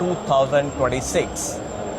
2026।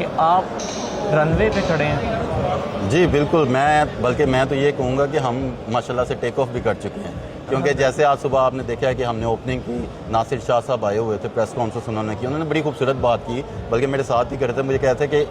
کہ آپ رن وے پہ کھڑے ہیں. جی بالکل, بلکہ میں تو یہ کہوں گا کہ ہم ماشاءاللہ سے ٹیک آف بھی کر چکے ہیں, کیونکہ جیسے آج صبح آپ نے دیکھا ہے کہ ہم نے اوپننگ کی, ناصر شاہ صاحب آئے ہوئے تھے, پریس کانفرنس انہوں نے کی, انہوں نے بڑی خوبصورت بات کی, بلکہ میرے ساتھ ہی کر رہے تھے, مجھے کہتے ہیں کہ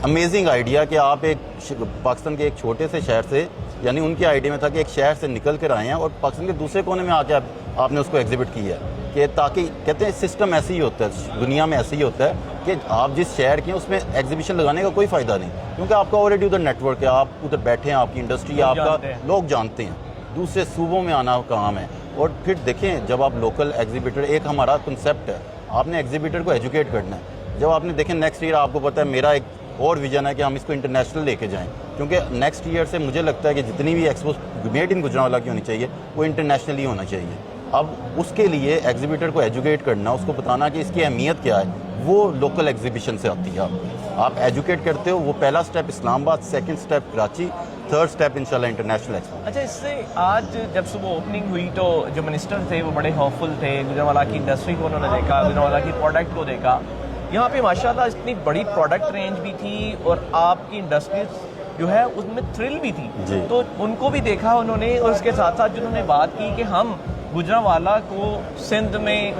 امیزنگ آئیڈیا کہ آپ ایک پاکستان کے ایک چھوٹے سے شہر سے, یعنی ان کی آئیڈیا میں تھا کہ ایک شہر سے نکل کر آئے ہیں اور پاکستان کے دوسرے کونے میں آ کے آپ نے اس کو ایگزیبٹ کیا ہے, کہ تاکہ کہتے ہیں سسٹم ایسے ہی ہوتا ہے, دنیا میں ایسے ہی ہوتا ہے کہ آپ جس شہر کے ہیں اس میں ایگزیبیشن لگانے کا کوئی فائدہ نہیں, کیونکہ آپ کا آلریڈی ادھر نیٹ ورک ہے, آپ ادھر بیٹھے ہیں, آپ کی انڈسٹری آپ کا لوگ جانتے ہیں, دوسرے صوبوں میں آنا کام ہے. اور پھر دیکھیں جب آپ لوکل ایگزیبیٹر, ایک ہمارا کنسیپٹ ہے, آپ نے ایگزیبیٹر کو ایجوکیٹ کرنا ہے. جب آپ نے دیکھیں نیکسٹ ایئر, آپ کو پتہ ہے میرا ایک اور ویژن ہے کہ ہم اس کو انٹرنیشنل لے کے جائیں, کیونکہ نیکسٹ ایئر سے مجھے لگتا ہے کہ جتنی بھی ایکسپو میڈ ان گجرانوالہ کی ہونی چاہیے وہ انٹرنیشنلی ہونا چاہیے. اب اس کے لیے ایگزیبیٹر کو ایجوکیٹ کرنا, اس کو بتانا کہ اس کی اہمیت کیا ہے, وہ لوکل ایگزیبیشن سے آتی ہے. آپ ایجوکیٹ کرتے ہو, وہ پہلا سٹیپ اسلام آباد, second step Karachi, third step انشاءاللہ انٹرنیشنل ایکسپو. اچھا, اس سے آج جب صبح اوپننگ ہوئی تو جو منسٹر تھے وہ بڑے ہوپ فل تھے, گجرانوالہ کی انڈسٹری کو انہوں نے دیکھا, گجرانوالہ کی پروڈکٹ کو دیکھا. یہاں پہ ماشاءاللہ اتنی بڑی پروڈکٹ رینج بھی تھی اور آپ کی انڈسٹریز جو ہے اس میں تھرل بھی تھی, تو ان کو بھی دیکھا انہوں نے. اور اس کے ساتھ ساتھ جنہوں نے بات کی کہ ہم گجرانوالہ کو سندھ میں,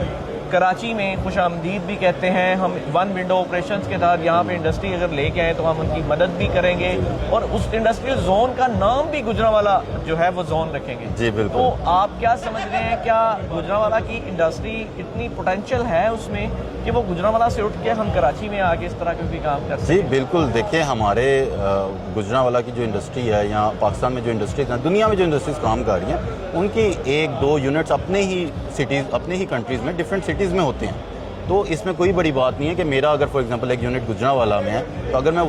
کراچی میں خوش آمدید بھی کہتے ہیں, ہم ون ونڈو آپریشنز کے تحت یہاں پہ انڈسٹری اگر لے کے آئیں تو ہم ان کی مدد بھی کریں گے, اور اس انڈسٹریل زون کا نام بھی گجرانوالہ جو ہے وہ زون رکھیں گے. جی بالکل. تو آپ کیا سمجھ رہے ہیں, کیا گجرانوالہ کی انڈسٹری اتنی پوٹینشیل ہے اس میں کہ وہ گجرانوالہ سے اٹھ کے ہم کراچی میں آ کے اس طرح کے بھی کام کر سکتے ہیں؟ جی بالکل. دیکھیں ہمارے گجرانوالہ کی جو انڈسٹری ہے, یا پاکستان میں جو انڈسٹریز ہیں, دنیا میں جو انڈسٹریز کام کر رہی ہیں, ان کی ایک دو یونٹس اپنے ہی سٹیز, اپنے ہی کنٹریز میں, ڈفرینٹ سٹیز میں ہوتے ہیں. تو اس میں کوئی بڑی بات نہیں ہے کہ میرا اگر فار ایگزامپل ایک یونٹ گجرانوالہ میں ہے, تو اگر میں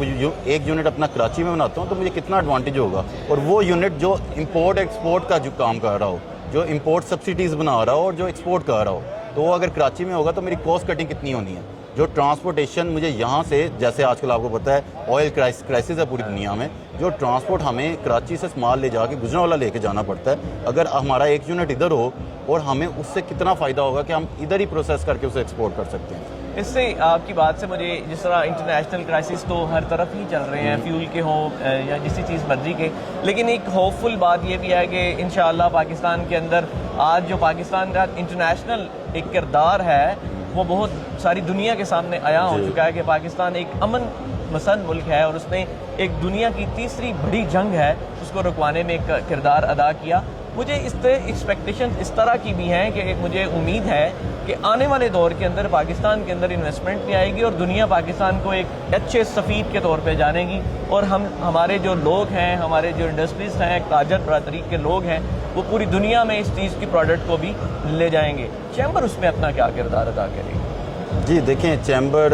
ایک یونٹ اپنا کراچی میں بناتا ہوں تو مجھے کتنا ایڈوانٹیج ہوگا. اور وہ یونٹ جو امپورٹ ایکسپورٹ کا جو کام کر رہا ہو, جو امپورٹ سبسڈیز بنا رہا ہو اور جو ایکسپورٹ کر رہا ہو, تو وہ اگر کراچی میں ہوگا تو میری کاسٹ کٹنگ کتنی ہونی ہے. جو ٹرانسپورٹیشن مجھے یہاں سے, جیسے آج کل آپ کو پتہ ہے آئل کرائسس ہے پوری دنیا میں, جو ٹرانسپورٹ ہمیں کراچی سے مال لے جا کے گجرانوالہ لے کے جانا پڑتا ہے, اگر ہمارا ایک یونٹ ادھر ہو اور ہمیں اس سے کتنا فائدہ ہوگا کہ ہم ادھر ہی پروسیس کر کے اسے ایکسپورٹ کر سکتے ہیں. اس سے آپ کی بات سے مجھے, جس طرح انٹرنیشنل کرائسس تو ہر طرف ہی چل رہے ہیں, فیول کے ہوں یا جسی چیز مرضی کے, لیکن ایک ہوپ فل بات یہ بھی ہے کہ انشاءاللہ پاکستان کے اندر آج جو پاکستان کا انٹرنیشنل ایک کردار ہے وہ بہت ساری دنیا کے سامنے عیاں ہو چکا ہے کہ پاکستان ایک امن پسند ملک ہے, اور اس نے ایک دنیا کی تیسری بڑی جنگ ہے اس کو رکوانے میں ایک کردار ادا کیا. مجھے اس طرح ایکسپیکٹیشن اس طرح کی بھی ہیں کہ مجھے امید ہے کہ آنے والے دور کے اندر پاکستان کے اندر انویسٹمنٹ بھی آئے گی, اور دنیا پاکستان کو ایک اچھے سفیر کے طور پہ جانے گی, اور ہمارے جو لوگ ہیں, ہمارے جو انڈسٹریز ہیں, تاجر برادری کے لوگ ہیں, وہ پوری دنیا میں اس چیز کی پروڈکٹ کو بھی لے جائیں گے. چیمبر اس میں اپنا کیا کردار ادا کرے گی؟ جی دیکھیں, چیمبر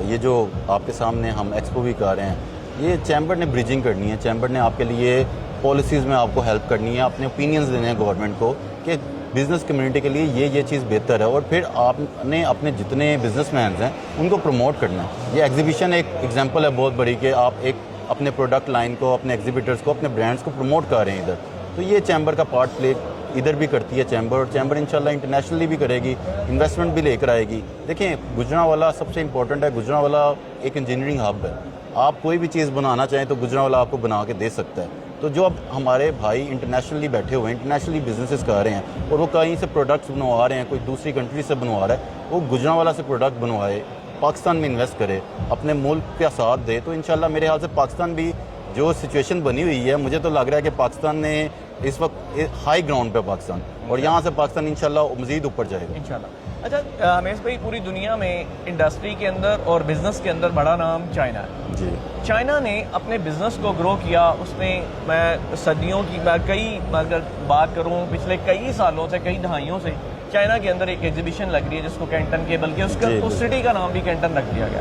یہ جو آپ کے سامنے ہم ایکسپو بھی کر رہے ہیں, یہ چیمبر نے بریجنگ کرنی ہے. چیمبر نے آپ کے لیے پالیسیز میں آپ کو ہیلپ کرنی ہے, اپنے اوپینینز دینے ہیں گورنمنٹ کو کہ بزنس کمیونٹی کے لیے یہ چیز بہتر ہے, اور پھر آپ نے اپنے جتنے بزنس مینز ہیں ان کو پروموٹ کرنا ہے. یہ ایگزیبیشن ایک ایگزامپل ہے بہت بڑی کہ آپ ایک اپنے پروڈکٹ لائن کو, اپنے ایگزیبیٹرز کو, اپنے برانڈس کو پروموٹ کر رہے ہیں ادھر. تو یہ چیمبر کا پارٹ پلے ادھر بھی کرتی ہے چیمبر, اور چیمبر انشاءاللہ انٹرنیشنلی بھی کرے گی, انویسٹمنٹ بھی لے کر آئے گی. دیکھیں گجرانوالہ سب سے امپورٹنٹ ہے, گجرانوالہ ایک انجینئرنگ ہب ہے. آپ کوئی بھی چیز بنانا چاہیں تو گجرانوالہ آپ کو بنا کے دے سکتا ہے. تو جو اب ہمارے بھائی انٹرنیشنلی بیٹھے ہوئے ہیں, انٹرنیشنلی بزنسز کر رہے ہیں, اور وہ کہیں سے پروڈکٹس بنوا رہے ہیں, کوئی دوسری کنٹری سے بنوا رہا ہے, وہ گجرانوالہ سے پروڈکٹ بنوائے, پاکستان میں انویسٹ کرے, اپنے ملک کا ساتھ دے, تو انشاءاللہ میرے خیال سے پاکستان بھی جو سچویشن بنی ہوئی ہے, مجھے تو لگ رہا ہے کہ پاکستان نے اس وقت ہائی گراؤنڈ پہ پاکستان, اور یہاں سے پاکستان انشاءاللہ مزید اوپر جائے گا انشاءاللہ. اچھا ہمیش بھائی, پوری دنیا میں انڈسٹری کے اندر اور بزنس کے اندر بڑا نام چائنا ہے. جی, چائنا نے اپنے بزنس کو گرو کیا. اس نے, میں صدیوں کی, میں کئی اگر بات کروں پچھلے کئی سالوں سے, کئی دہائیوں سے چائنا کے اندر ایک ایگزیبیشن لگ رہی ہے جس کو کینٹن کے, بلکہ اس سٹی کا نام بھی کینٹن رکھ دیا گیا.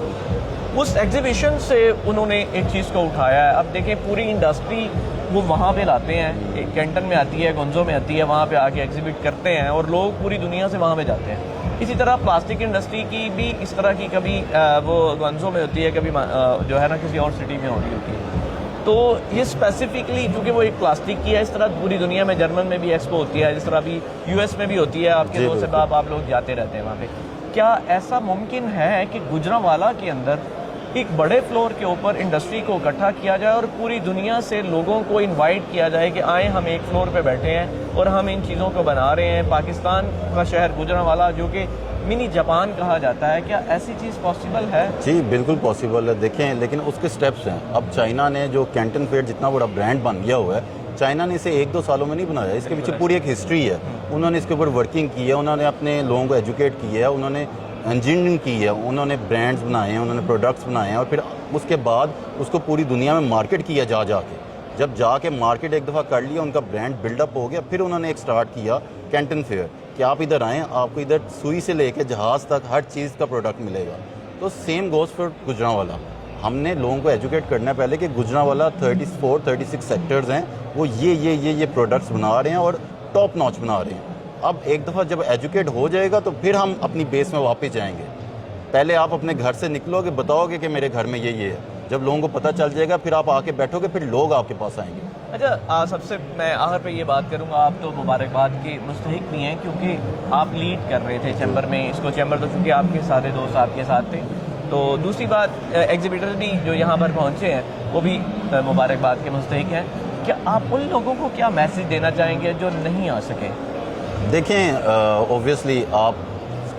اس ایگزیبیشن سے انہوں نے ایک چیز کو اٹھایا ہے. اب دیکھیں پوری انڈسٹری وہ وہاں پہ لاتے ہیں, ایک کینٹن میں آتی ہے, گونزو میں آتی ہے, وہاں پہ آ کے ایگزیبٹ کرتے ہیں, اور لوگ پوری دنیا سے وہاں پہ جاتے ہیں. اسی طرح پلاسٹک انڈسٹری کی بھی اس طرح کی, کبھی وہ گونزو میں ہوتی ہے, کبھی جو ہے نا کسی اور سٹی میں ہو رہی ہوتی ہے. تو یہ اسپیسیفکلی چونکہ وہ ایک پلاسٹک کی ہے, اس طرح پوری دنیا میں, جرمن میں بھی ایکسپو ہوتی ہے, جس طرح بھی یو ایس میں بھی ہوتی ہے, آپ کے دوست احباب آپ لوگ جاتے رہتے ہیں وہاں پہ. کیا ایسا ممکن ہے کہ گجرانوالہ کے اندر ایک بڑے فلور کے اوپر انڈسٹری کو اکٹھا کیا جائے اور پوری دنیا سے لوگوں کو انوائٹ کیا جائے کہ آئیں ہم ایک فلور پہ بیٹھے ہیں اور ہم ان چیزوں کو بنا رہے ہیں. پاکستان کا شہر گوجرانوالا جو کہ منی جاپان کہا جاتا ہے, کیا ایسی چیز پاسبل ہے؟ جی بالکل پاسبل ہے. دیکھیں لیکن اس کے سٹیپس ہیں. اب چائنا نے جو کینٹن فیئر جتنا بڑا برانڈ بن گیا ہوا ہے, چائنا نے اسے 1-2 سالوں میں نہیں بنایا. اس کے پیچھے پوری ایک ہسٹری ہے. انہوں نے اس کے اوپر ورکنگ کی ہے, انہوں نے اپنے لوگوں کو ایجوکیٹ کیا ہے, انہوں نے انجینئرنگ کی ہے, انہوں نے برانڈز بنائے ہیں, انہوں نے پروڈکٹس بنائے ہیں, اور پھر اس کے بعد اس کو پوری دنیا میں مارکیٹ کیا جا کے. جب جا کے مارکیٹ ایک دفعہ کر لیا, ان کا برانڈ بلڈ اپ ہو گیا, پھر انہوں نے ایک سٹارٹ کیا کینٹن فیئر کہ آپ ادھر آئیں, آپ کو ادھر سوئی سے لے کے جہاز تک ہر چیز کا پروڈکٹ ملے گا. تو سیم گوز فار گوجرانوالا. ہم نے لوگوں کو ایجوکیٹ کرنا ہے پہلے کہ گوجرانوالا 34-36 سیکٹرز ہیں, وہ یہ پروڈکٹس بنا رہے ہیں اور ٹاپ ناچ بنا رہے ہیں. اب ایک دفعہ جب ایجوکیٹ ہو جائے گا تو پھر ہم اپنی بیس میں واپس جائیں گے. پہلے آپ اپنے گھر سے نکلو گے, بتاؤ گے کہ میرے گھر میں یہ ہے. جب لوگوں کو پتہ چل جائے گا پھر آپ آ کے بیٹھو گے, پھر لوگ آپ کے پاس آئیں گے. اچھا, سب سے میں آخر پہ یہ بات کروں گا, آپ تو مبارکباد کے مستحق بھی ہیں کیونکہ آپ لیڈ کر رہے تھے چیمبر میں اس کو. چیمبر تو چونکہ آپ کے سارے دوست آپ کے ساتھ تھے. تو دوسری بات, ایگزیبیٹر بھی جو یہاں پر پہنچے ہیں وہ بھی مبارکباد کے مستحق ہیں. کیا آپ ان لوگوں کو کیا میسج دینا چاہیں گے جو نہیں آ سکے؟ دیکھیں اوبویسلی آپ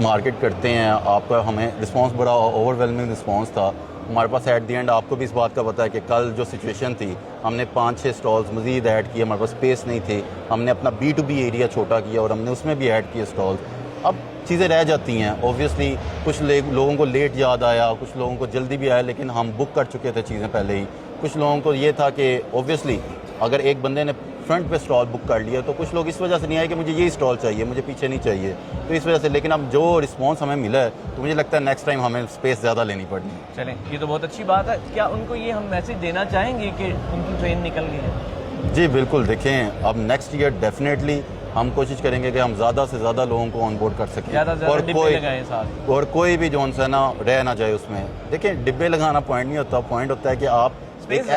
مارکیٹ کرتے ہیں, آپ کا ہمیں رسپانس بڑا اوور ویلمنگ رسپانس تھا ہمارے پاس. ایٹ دی اینڈ آپ کو بھی اس بات کا پتہ ہے کہ کل جو سچویشن تھی, ہم نے 5-6 سٹالز مزید ایڈ کیے, ہمارے پاس اسپیس نہیں تھی, ہم نے اپنا B2B ایریا چھوٹا کیا اور ہم نے اس میں بھی ایڈ کیے سٹالز. اب چیزیں رہ جاتی ہیں اوبویسلی. کچھ لوگوں کو لیٹ یاد آیا, کچھ لوگوں کو جلدی بھی آیا, لیکن ہم بک کر چکے تھے چیزیں پہلے ہی. کچھ لوگوں کو یہ تھا کہ اوبویسلی اگر ایک بندے نے فرنٹ پہ اسٹال بک کر لیا تو کچھ لوگ اس وجہ سے نہیں آئے کہ مجھے یہ اسٹال چاہیے, مجھے پیچھے نہیں چاہیے, تو اس وجہ سے. لیکن اب جو رسپانس ہمیں ملا ہے تو مجھے لگتا ہے نیکسٹ ٹائم ہمیں اسپیس زیادہ لینی پڑنی ہے. چلیں, یہ تو بہت اچھی بات ہے. کیا ان کو یہ ہم میسج دینا چاہیں گے کہ ان کی ٹرین نکل گئی ہے؟ جی بالکل. دیکھیں اب نیکسٹ ایئر ڈیفینیٹلی ہم کوشش کریں گے کہ ہم زیادہ سے زیادہ لوگوں کو آن بورڈ کر سکیں, اور کوئی بھی جو ہے نا رہ نہ جائے اس میں. دیکھیں ڈبے لگانا پوائنٹ نہیں ہوتا, پوائنٹ ہوتا ہے کہ آپ ایک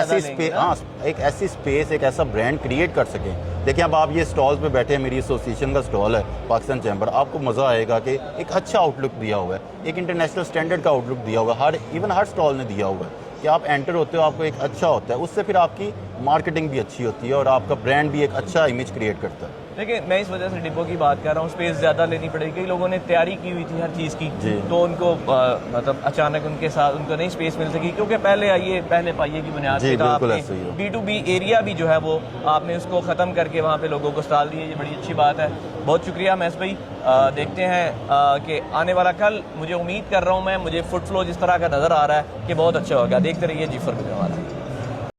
ایسی اسپیس ایک ایسا برانڈ کریٹ کر سکیں. دیکھیں اب آپ یہ سٹالز پہ بیٹھے ہیں, میری ایسوسیشن کا سٹال ہے پاکستان چیمبر, آپ کو مزہ آئے گا کہ ایک اچھا آؤٹ لک دیا ہوا ہے, ایک انٹرنیشنل اسٹینڈرڈ کا آؤٹ لک دیا ہوا ہے, ایون ہر سٹال نے دیا ہوا ہے کہ آپ انٹر ہوتے ہو, آپ کو ایک اچھا ہوتا ہے, اس سے پھر آپ کی مارکیٹنگ بھی اچھی ہوتی ہے اور آپ کا برانڈ بھی ایک اچھا امیج کریٹ کرتا ہے. دیکھیں میں اس وجہ سے ڈبوں کی بات کر رہا ہوں, اسپیس زیادہ لینی پڑے گی. کئی لوگوں نے تیاری کی ہوئی تھی ہر چیز کی, تو ان کو مطلب اچانک ان کے ساتھ ان کو نہیں اسپیس مل سکی, کیونکہ پہلے پائیے کی بنیاد پہ تھا. آپ نے B2B ایریا بھی جو ہے وہ آپ نے اس کو ختم کر کے وہاں پہ لوگوں کو اسٹال دیے, یہ بڑی اچھی بات ہے. بہت شکریہ محض بھائی. دیکھتے ہیں کہ آنے والا کل, مجھے امید کر رہا ہوں مجھے فوڈ فلو جس طرح کا نظر آ رہا ہے کہ بہت اچھا ہوگا. دیکھتے رہیے G4 گوجرانوالا.